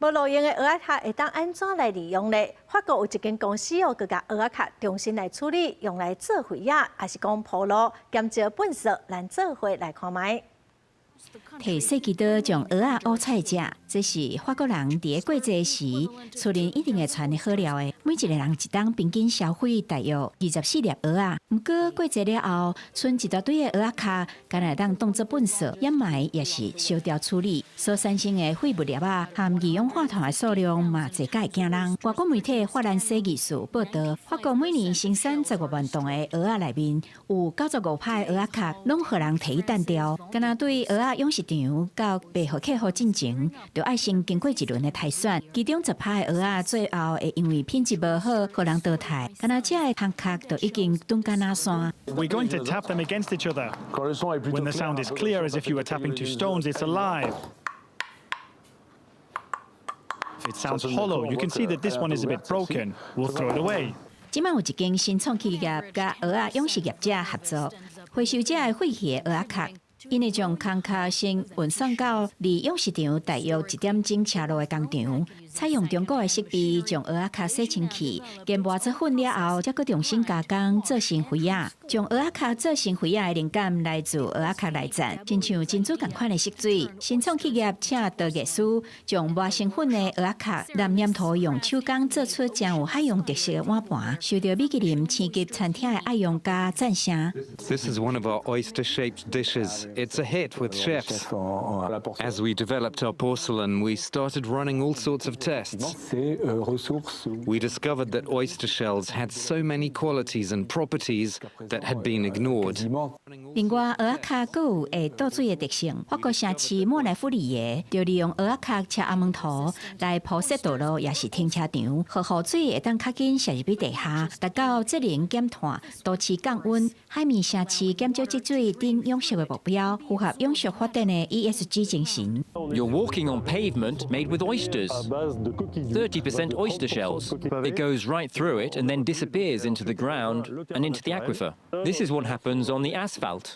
无路用的蚵仔壳会当安怎来利用呢？法国有一间公司哦，佮甲蚵仔壳重新来处理，用来做肥仔，还是讲铺路，减少粪扫，咱做伙来看卖。摕细枝刀将蚵仔乌菜食，这是法国人伫个过节时，厝里一定会传的好料的。每一个人一当平均消费大约24粒蚵仔。不过过节了后，剩一大堆的蚵仔壳，敢若当当作粪扫、掩埋，也是烧掉处理，所产生的废物粒啊，含二氧化碳的数量嘛，侪介惊人。外国媒体法兰西艺术报道，法国每年生产15万吨的蚵仔内面，有95%的蚵仔壳拢互人提弹掉。敢若对蚵仔养殖场到卖互客户进前，就爱先经过一轮的筛选，其中10%的蚵仔最后会因为品质无好，互人淘汰。敢若这的汤壳就已經斷干那山。We're going to tap them against each other. When the sound is clear, as if you were tapping two stones, it's alive. If it sounds hollow, you can see that this one is a bit broken. We'll throw it away. 即摆有一间新创企业甲蚵仔养殖业者合作，回收这的废弃的蚵仔壳。因会将空壳先运送到离养殖场大约1点钟车路的工厂，采用中国的设备将蚵仔壳洗清气，研磨出粉了后，再搁重新加工做成肥仔。将蚵仔壳做成肥仔的灵感来自蚵仔壳内层，亲像珍珠同款的色水。新创企业请陶艺师将磨成粉的蚵仔壳染染涂，用手工做出真有海洋特色的碗盘，受到米其林星级餐厅的爱用家赞赏。This is one of our oyster-shaped dishes. It's a hit with chefs. As we developed our porcelain, we started running all sorts of tests. We discovered that oyster shells had so many qualities and properties that had been ignored. 另外，蚵仔壳阁有会倒水的特性。法国城市莫莱夫里耶就利用蚵仔壳车阿蒙涂来铺设道路，也是停车场，河水会当较紧渗入去地下，达到节能减碳、都市降温、海面城市减少积水等永续的目标。符合永续发展的 ESG 精神。You're walking on pavement made with oysters. 30% oyster shells. It goes right through it and then disappears into the ground and into the aquifer. This is what happens on the asphalt.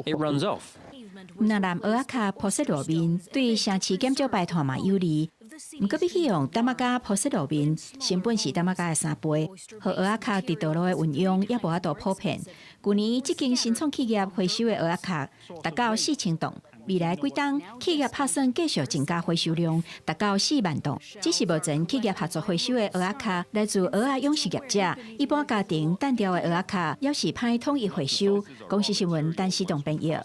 It runs off. 若让蚵仔壳铺设路面，对城市减少排碳嘛有利。毋过比起用淡仔架铺设路面，成本是淡仔架的3倍。和蚵仔壳伫道路的运用也无法度普遍。去年这间新创企业回收的蚵仔壳达到4000吨，未来几冬企业打算继续增加回收量，达到4万吨。只是目前企业合作回收的蚵仔壳来自蚵仔养殖业者，一般家庭单条的蚵仔壳要是歹统一回收。公司新闻陈思栋编译。